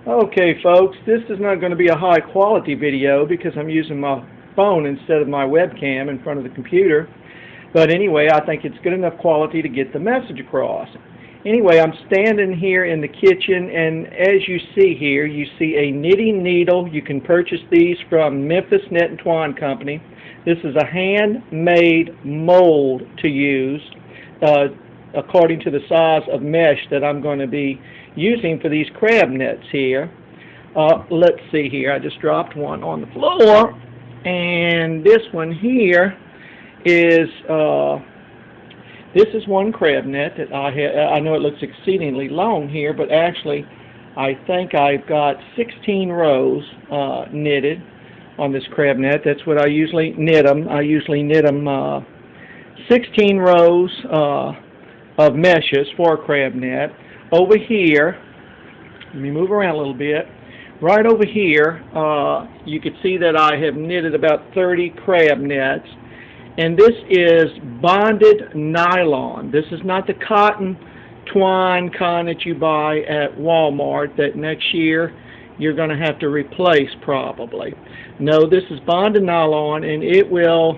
Okay, folks, this is not going to be a high quality video because I'm using my phone instead of my webcam in front of the computer. But anyway, I think it's good enough quality to get the message across. Anyway, I'm standing here in the kitchen, and as you see here, you see a knitting needle. You can purchase these from Memphis Net and Twine Company. This is a handmade mold to use according to the size of mesh that I'm going to be using for these crab nets here. Let's see here. I just dropped one on the floor, and this one here is this is one crab net that I have. I know it looks exceedingly long here, but actually I think I've got 16 rows knitted on this crab net. That's what I usually knit them. I usually knit them 16 rows of meshes for a crab net. Over here, let me move around a little bit. Right over here, you can see that I have knitted about 30 crab nets. And this is bonded nylon. This is not the cotton twine kind that you buy at Walmart that next year you're going to have to replace probably. No, this is bonded nylon, and it will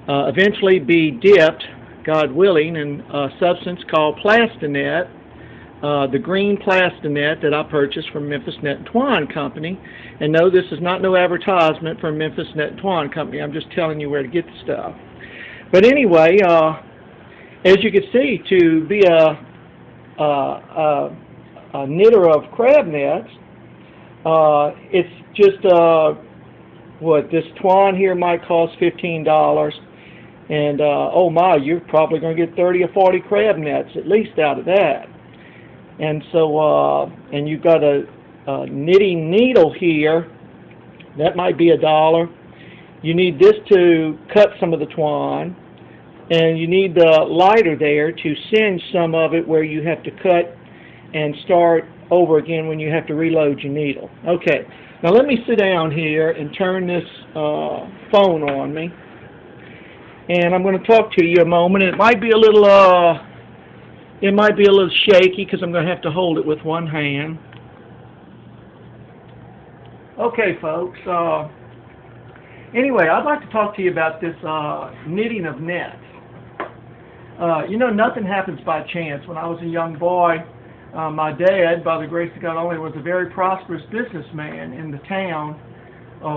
eventually be dipped, God willing, in a substance called Plastinet. The green Plastinet that I purchased from Memphis Net and Twine Company. And no, this is not no advertisement from Memphis Net and Twine Company. I'm just telling you where to get the stuff. But anyway, as you can see, to be a knitter of crab nets, it's just what this twine here might cost $15, and oh my, you're probably going to get 30 or 40 crab nets at least out of that. And so, and you've got a knitting needle here. That might be $1. You need this to cut some of the twine, and you need the lighter there to singe some of it where you have to cut and start over again when you have to reload your needle. Okay, now let me sit down here and turn this phone on me, and I'm going to talk to you a moment. It might be a little shaky because I'm going to have to hold it with one hand. Okay, folks. Anyway, I'd like to talk to you about this knitting of nets. You know, nothing happens by chance. When I was a young boy, my dad, by the grace of God only, was a very prosperous businessman in the town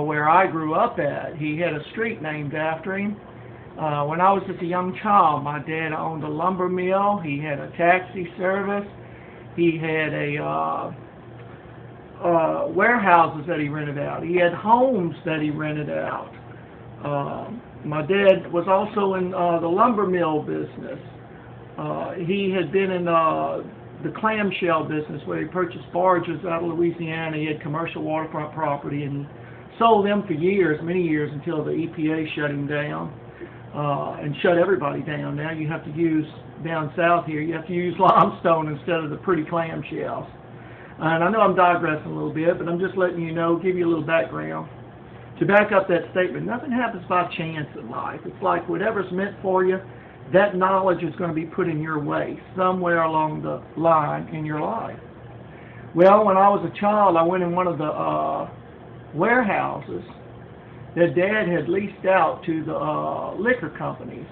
where I grew up at. He had a street named after him. When I was just a young child, my dad owned a lumber mill. He had a taxi service. He had warehouses that he rented out. He had homes that he rented out. My dad was also in the lumber mill business. He had been in the clamshell business where he purchased barges out of Louisiana. He had commercial waterfront property and sold them for years, many years, until the EPA shut him down. And shut everybody down. Now you have to use, down south here, you have to use limestone instead of the pretty clamshells. And I know I'm digressing a little bit, but I'm just letting you know, give you a little background. To back up that statement, nothing happens by chance in life. It's like whatever's meant for you, that knowledge is going to be put in your way somewhere along the line in your life. Well, when I was a child, I went in one of the warehouses that Dad had leased out to the liquor companies.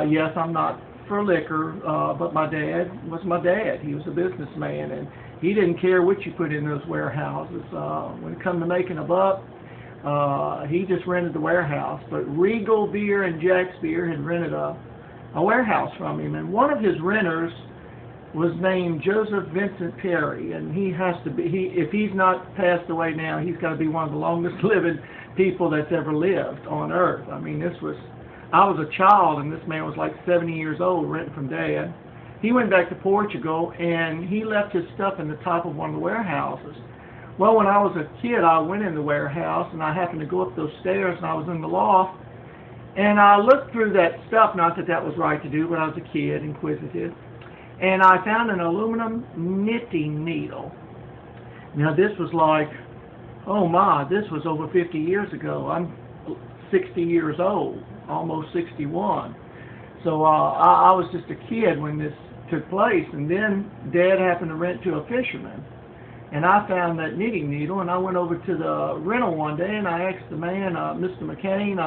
Yes, I'm not for liquor, but my dad was my dad. He was a businessman, and he didn't care what you put in those warehouses. When it come to making a buck, he just rented the warehouse. But Regal Beer and Jack's Beer had rented a warehouse from him, and one of his renters was named Joseph Vincent Perry, and he has to be, if he's not passed away now, he's got to be one of the longest living people that's ever lived on earth. I mean, I was a child, and this man was like 70 years old, renting from Dad. He went back to Portugal, and he left his stuff in the top of one of the warehouses. Well, when I was a kid, I went in the warehouse, and I happened to go up those stairs, and I was in the loft, and I looked through that stuff, not that that was right to do, but I was a kid, inquisitive, and I found an aluminum knitting needle. Now, this was like, oh my, this was over 50 years ago. I'm 60 years old, almost 61. So I was just a kid when this took place, and then Dad happened to rent to a fisherman. and I found that knitting needle, and I went over to the rental one day, and I asked the man, Mr. McCain,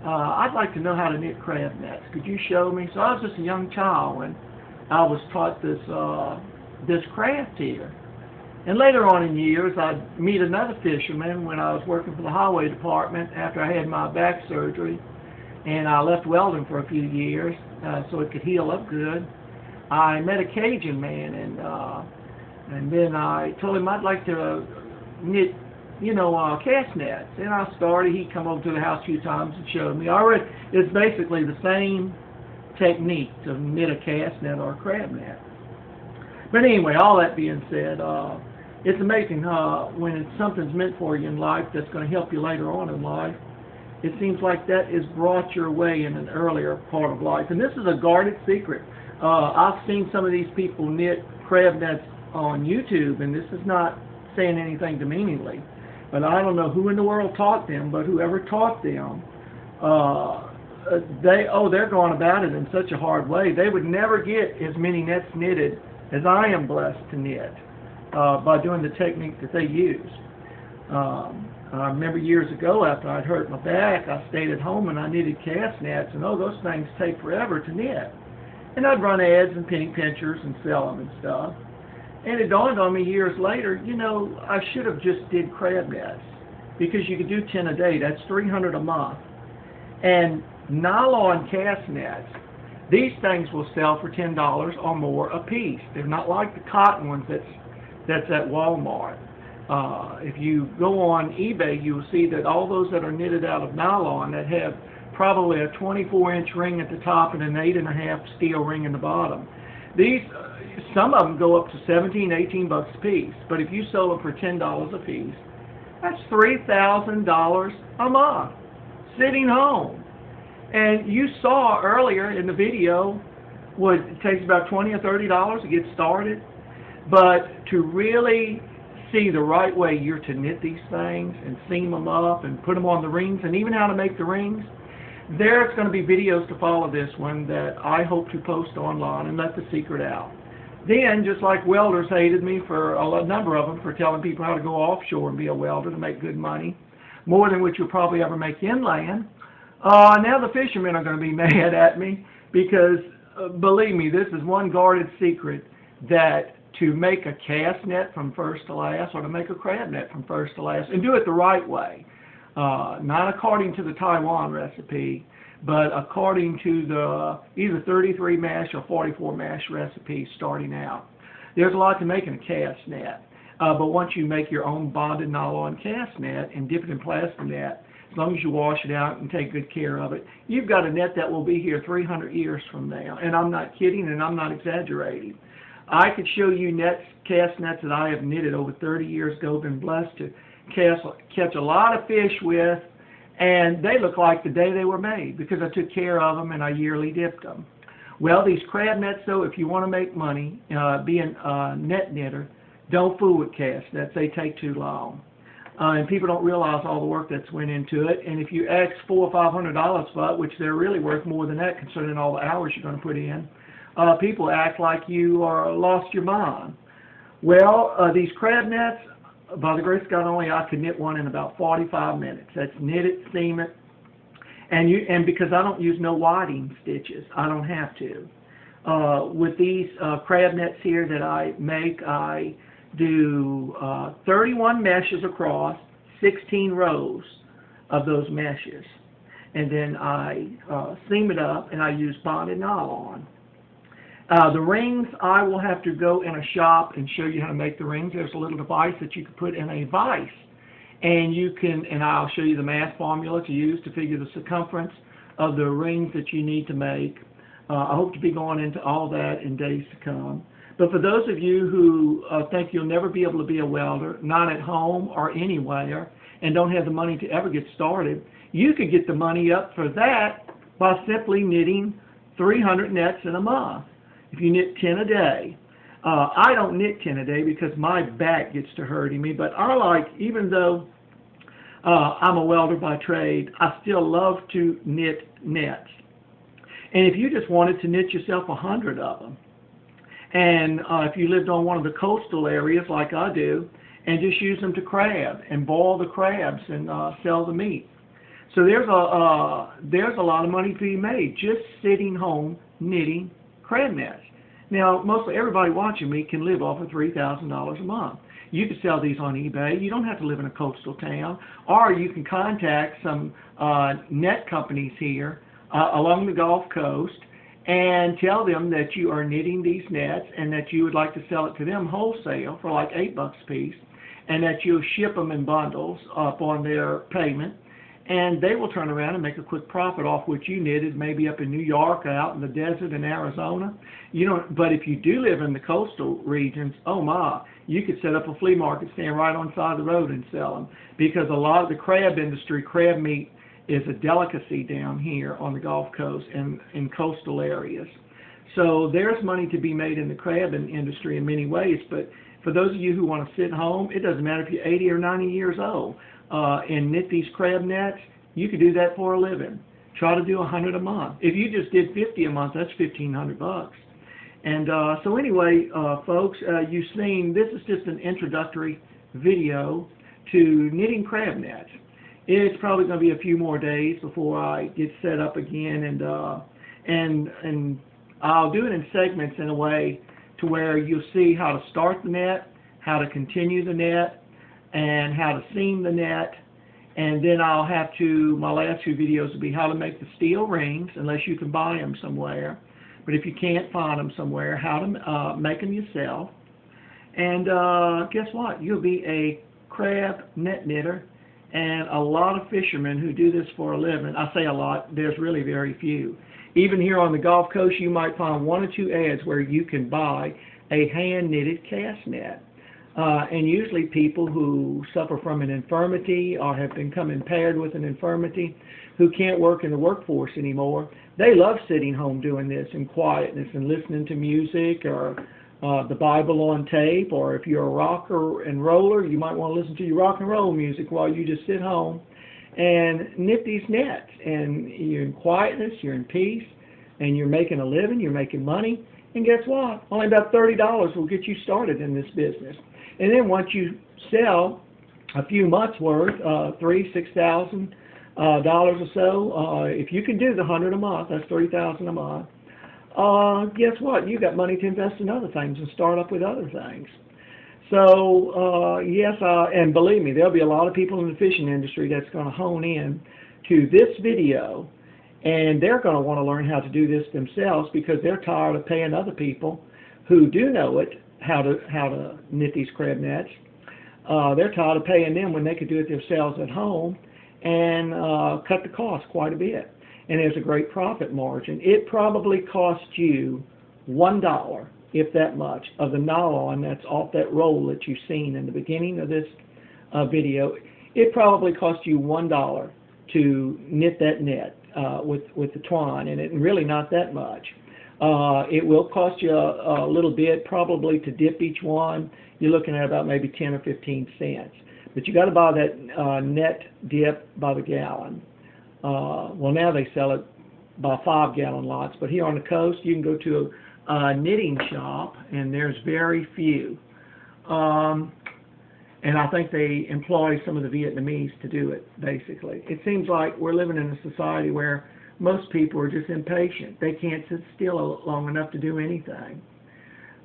I'd like to know how to knit crab nets. Could you show me? So I was just a young child when I was taught this craft here. And later on in years, I'd meet another fisherman when I was working for the highway department after I had my back surgery, and I left welding for a few years so it could heal up good. I met a Cajun man, and then I told him I'd like to knit, cast nets. And I started. He come over to the house a few times and showed me. It's basically the same technique to knit a cast net or a crab net. But anyway, all that being said, it's amazing when something's meant for you in life that's going to help you later on in life. It seems like that is brought your way in an earlier part of life. And this is a guarded secret. I've seen some of these people knit crab nets on YouTube, and this is not saying anything demeaningly. But I don't know who in the world taught them, but whoever taught them, they're going about it in such a hard way. They would never get as many nets knitted as I am blessed to knit by doing the technique that they use. I remember years ago after I'd hurt my back, I stayed at home and I knitted cast nets, and those things take forever to knit. And I'd run ads and penny pinchers and sell them and stuff. And it dawned on me years later, I should have just did crab nets, because you could do 10 a day. That's 300 a month. And nylon cast nets, these things will sell for $10 or more a piece. They're not like the cotton ones that's at Walmart. If you go on eBay, you will see that all those that are knitted out of nylon that have probably a 24-inch ring at the top and an 8.5 steel ring in the bottom. These, some of them go up to 17, 18 bucks a piece. But if you sell them for $10 a piece, that's $3,000 a month sitting home. And you saw earlier in the video, it takes about $20 or $30 to get started. But to really see the right way you're to knit these things and seam them up and put them on the rings, and even how to make the rings, there's going to be videos to follow this one that I hope to post online and let the secret out. Then, just like welders hated me, for a number of them, for telling people how to go offshore and be a welder to make good money, more than what you'll probably ever make inland, now the fishermen are going to be mad at me, because believe me, this is one guarded secret, that to make a cast net from first to last, or to make a crab net from first to last, and do it the right way, not according to the TWINE recipe, but according to the either 33 mesh or 44 mesh recipe starting out. There's a lot to making a cast net, but once you make your own bonded nylon cast net and dip it in Plastinet, as long as you wash it out and take good care of it, you've got a net that will be here 300 years from now. And I'm not kidding, and I'm not exaggerating. I could show you cast nets that I have knitted over 30 years ago, been blessed to catch a lot of fish with, and they look like the day they were made, because I took care of them and I yearly dipped them. Well, these crab nets, though, if you want to make money, being a net knitter, don't fool with cast nets. They take too long. And people don't realize all the work that's went into it. And if you ask $400 or $500 for it, which they're really worth more than that considering all the hours you're going to put in, people act like you are lost your mind. Well, these crab nets, by the grace of God only, I could knit one in about 45 minutes. That's knit it, seam it, and because I don't use no whiting stitches, I don't have to. With these crab nets here that I make, I do 31 meshes across, 16 rows of those meshes. And then I seam it up, and I use bonded nylon. The rings, I will have to go in a shop and show you how to make the rings. There's a little device that you can put in a vise, and I'll show you the math formula to use to figure the circumference of the rings that you need to make. I hope to be going into all that in days to come. But for those of you who think you'll never be able to be a welder, not at home or anywhere, and don't have the money to ever get started, you could get the money up for that by simply knitting 300 nets in a month. If you knit 10 a day. I don't knit 10 a day because my back gets to hurting me, but I like, even though I'm a welder by trade, I still love to knit nets. And if you just wanted to knit yourself 100 of them, And if you lived on one of the coastal areas like I do, and just use them to crab and boil the crabs and sell the meat. So there's a lot of money to be made just sitting home knitting crab nets. Now, mostly everybody watching me can live off of $3,000 a month. You can sell these on eBay. You don't have to live in a coastal town. Or you can contact some net companies here along the Gulf Coast and tell them that you are knitting these nets and that you would like to sell it to them wholesale for like $8 a piece, and that you'll ship them in bundles up on their payment, and they will turn around and make a quick profit off what you knitted, maybe up in New York or out in the desert in Arizona. But if you do live in the coastal regions, oh my, you could set up a flea market stand right on the side of the road and sell them, because a lot of the crab industry, crab meat, is a delicacy down here on the Gulf Coast and in coastal areas. So there's money to be made in the crab industry in many ways, but for those of you who want to sit home, it doesn't matter if you're 80 or 90 years old, and knit these crab nets, you could do that for a living. Try to do 100 a month. If you just did 50 a month, that's $1,500. And so anyway, folks, you've seen, this is just an introductory video to knitting crab nets. It's probably going to be a few more days before I get set up again, and I'll do it in segments in a way to where you'll see how to start the net, how to continue the net, and how to seam the net. And then I'll have to, my last few videos will be how to make the steel rings, unless you can buy them somewhere. But if you can't find them somewhere, how to make them yourself. And guess what? You'll be a crab net knitter. And a lot of fishermen who do this for a living, I say a lot, there's really very few. Even here on the Gulf Coast, you might find 1 or 2 ads where you can buy a hand-knitted cast net. And usually people who suffer from an infirmity or have become impaired with an infirmity, who can't work in the workforce anymore, they love sitting home doing this in quietness and listening to music or the Bible on tape, or if you're a rocker and roller, you might want to listen to your rock and roll music while you just sit home and knit these nets. And you're in quietness, you're in peace, and you're making a living, you're making money. And guess what? Only about $30 will get you started in this business. And then once you sell a few months worth, $3,000–6,000 or so, if you can do the 100 a month, that's $30,000 a month. Guess what? You got money to invest in other things and start up with other things. So yes, and believe me, there'll be a lot of people in the fishing industry that's going to hone in to this video, and they're going to want to learn how to do this themselves, because they're tired of paying other people who do know it how to knit these crab nets. They're tired of paying them when they could do it themselves at home and cut the cost quite a bit. And there's a great profit margin. It probably costs you $1, if that much, of the nylon that's off that roll that you've seen in the beginning of this video. It probably costs you $1 to knit that net with the twine, and it's really not that much. It will cost you a little bit probably to dip each one. You're looking at about maybe 10 or 15 cents. But you got to buy that net dip by the gallon. Well, now they sell it by 5-gallon lots, but here on the coast you can go to a knitting shop, and there's very few. And I think they employ some of the Vietnamese to do it, basically. It seems like we're living in a society where most people are just impatient. They can't sit still long enough to do anything.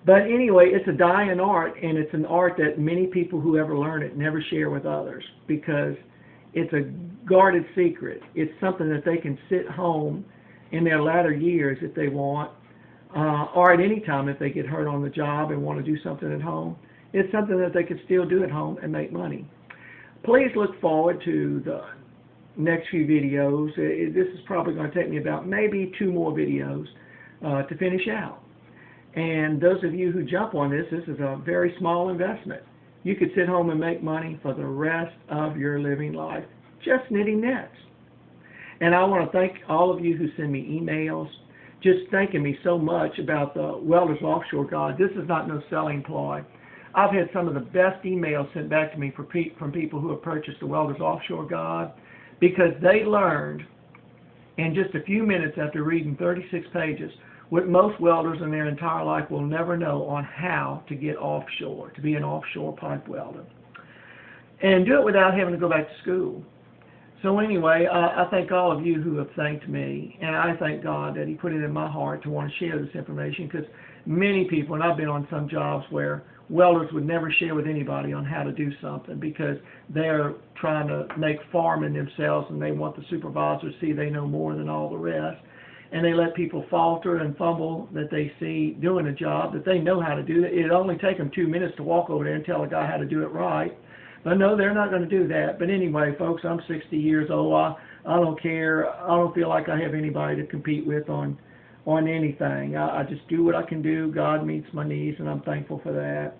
But anyway, it's a dying art, and it's an art that many people who ever learn it never share with others, because it's a guarded secret. It's something that they can sit home in their latter years if they want, or at any time if they get hurt on the job and want to do something at home. It's something that they can still do at home and make money. Please look forward to the next few videos. This is probably going to take me about maybe 2 more videos to finish out. And those of you who jump on this is a very small investment. You could sit home and make money for the rest of your living life just knitting nets. And I want to thank all of you who send me emails, just thanking me so much about the Welder's Offshore Guide. This is not no selling ploy. I've had some of the best emails sent back to me from people who have purchased the Welder's Offshore Guide, because they learned in just a few minutes after reading 36 pages what most welders in their entire life will never know on how to get offshore, to be an offshore pipe welder. And do it without having to go back to school. So anyway, I thank all of you who have thanked me, and I thank God that He put it in my heart to want to share this information, because many people, and I've been on some jobs where welders would never share with anybody on how to do something because they're trying to make farming themselves, and they want the supervisor to see they know more than all the rest. And they let people falter and fumble that they see doing a job that they know how to do. It'd only take them 2 minutes to walk over there and tell a guy how to do it right. But no, they're not going to do that. But anyway, folks, I'm 60 years old. I don't care. I don't feel like I have anybody to compete with on anything. I just do what I can do. God meets my needs, and I'm thankful for that.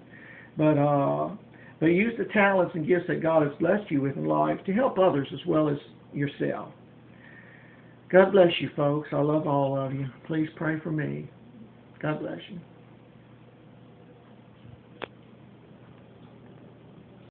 But use the talents and gifts that God has blessed you with in life to help others as well as yourself. God bless you, folks. I love all of you. Please pray for me. God bless you.